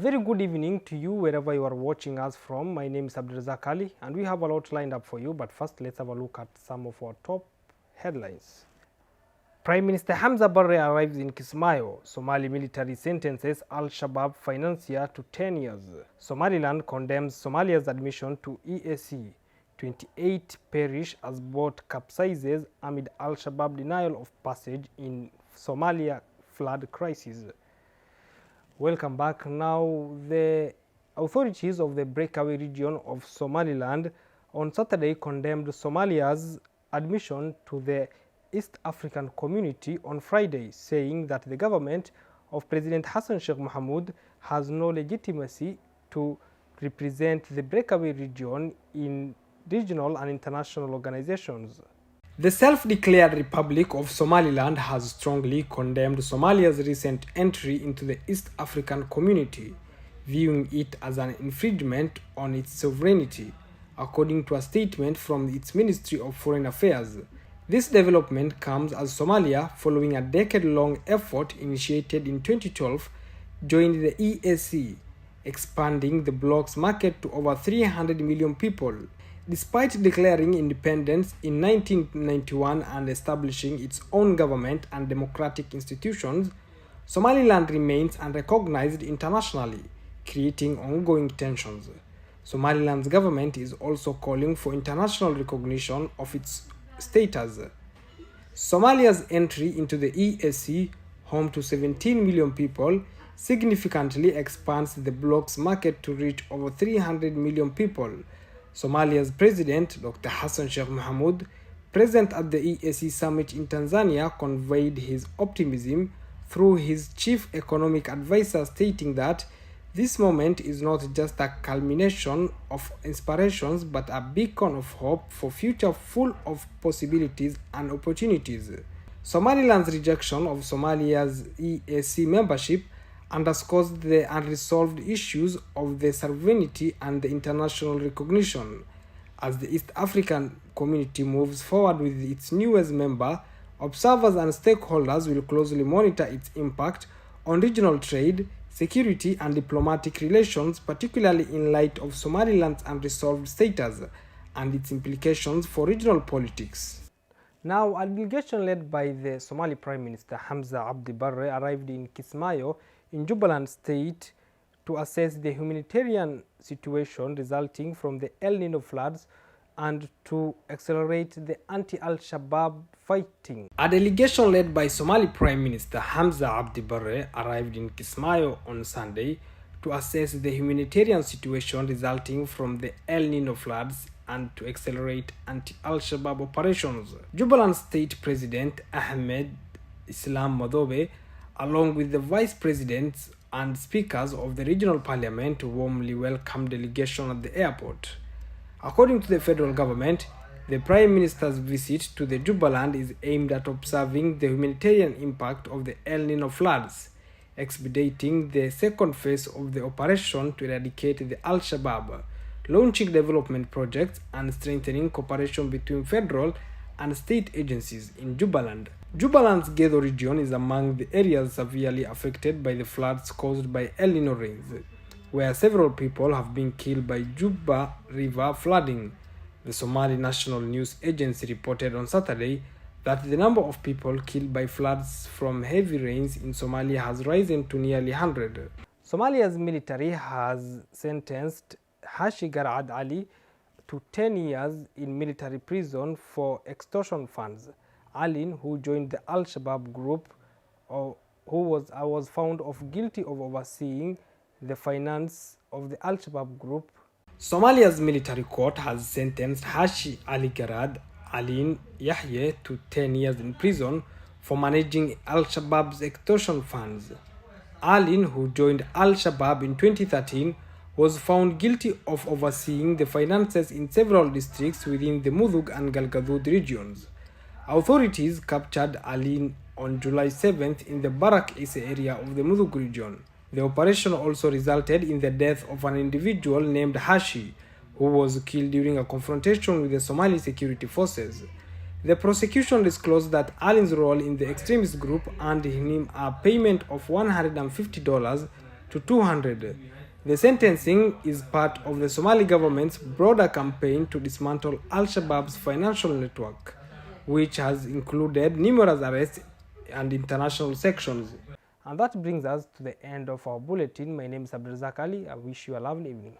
very good evening to you wherever you are watching us from. My name is Abdulrazak Ali and we have a lot lined up for you, but first let's have a look at some of our top headlines. Prime Minister Hamza Barre arrives in Kismayo. Somali military sentences Al-Shabaab financier to 10 years. Somaliland condemns Somalia's admission to EAC. 28 perish as boat capsizes amid Al-Shabaab denial of passage in Somalia flood crisis. Welcome back. Now, the authorities of the breakaway region of Somaliland on Saturday condemned Somalia's admission to the East African Community on Friday, saying that the government of President Hassan Sheikh Mohamud has no legitimacy to represent the breakaway region in regional and international organizations. The self-declared Republic of Somaliland has strongly condemned Somalia's recent entry into the East African Community, viewing it as an infringement on its sovereignty, according to a statement from its Ministry of Foreign Affairs. This development comes as Somalia, following a decade-long effort initiated in 2012, joined the EAC, expanding the bloc's market to over 300 million people. Despite declaring independence in 1991 and establishing its own government and democratic institutions, Somaliland remains unrecognized internationally, creating ongoing tensions. Somaliland's government is also calling for international recognition of its status. Somalia's entry into the EAC, home to 17 million people, significantly expands the bloc's market to reach over 300 million people. Somalia's President, Dr. Hassan Sheikh Mohamud, present at the EAC summit in Tanzania, conveyed his optimism through his chief economic advisor, stating that this moment is not just a culmination of inspirations but a beacon of hope for a future full of possibilities and opportunities. Somaliland's rejection of Somalia's EAC membership underscores the unresolved issues of the sovereignty and the international recognition. As the East African Community moves forward with its newest member, observers and stakeholders will closely monitor its impact on regional trade, security and diplomatic relations, particularly in light of Somaliland's unresolved status and its implications for regional politics. Now, a delegation led by the Somali Prime Minister Hamza Abdi Barre arrived in Kismayo in Jubaland State to assess the humanitarian situation resulting from the El Nino floods and to accelerate the anti-Al-Shabaab fighting. A delegation led by Somali Prime Minister Hamza Abdi Barre arrived in Kismayo on Sunday to assess the humanitarian situation resulting from the El Nino floods and to accelerate anti-Al-Shabaab operations. Jubaland State President Ahmed Islam Madobe, along with the vice presidents and speakers of the regional parliament, warmly welcomed delegation at the airport. According to the federal government, the Prime Minister's visit to the Jubaland is aimed at observing the humanitarian impact of the El Nino floods, expediting the second phase of the operation to eradicate the Al-Shabaab, launching development projects and strengthening cooperation between federal and state agencies in Jubaland. Jubaland's Gedo region is among the areas severely affected by the floods caused by El Nino rains, where several people have been killed by Juba River flooding. The Somali National News Agency reported on Saturday that the number of people killed by floods from heavy rains in Somalia has risen to nearly 100. Somalia's military has sentenced Hashi Garad Ali to 10 years in military prison for extortion funds. Alin, who joined the Al-Shabaab group, who was found guilty of overseeing the finance of the Al-Shabaab group. Somalia's military court has sentenced Hashi Ali Garad Alin Yahye to 10 years in prison for managing Al-Shabaab's extortion funds. Alin, who joined Al-Shabaab in 2013, was found guilty of overseeing the finances in several districts within the Mudug and Galgaduud regions. Authorities captured Alin on July 7th in the Barak Ise area of the Mudug region. The operation also resulted in the death of an individual named Hashi, who was killed during a confrontation with the Somali security forces. The prosecution disclosed that Alin's role in the extremist group earned him a payment of $150 to 200. The sentencing is part of the Somali government's broader campaign to dismantle Al-Shabaab's financial network, which has included numerous arrests and international sanctions. And that brings us to the end of our bulletin. My name is Abdulrazak Ali. I wish you a lovely evening.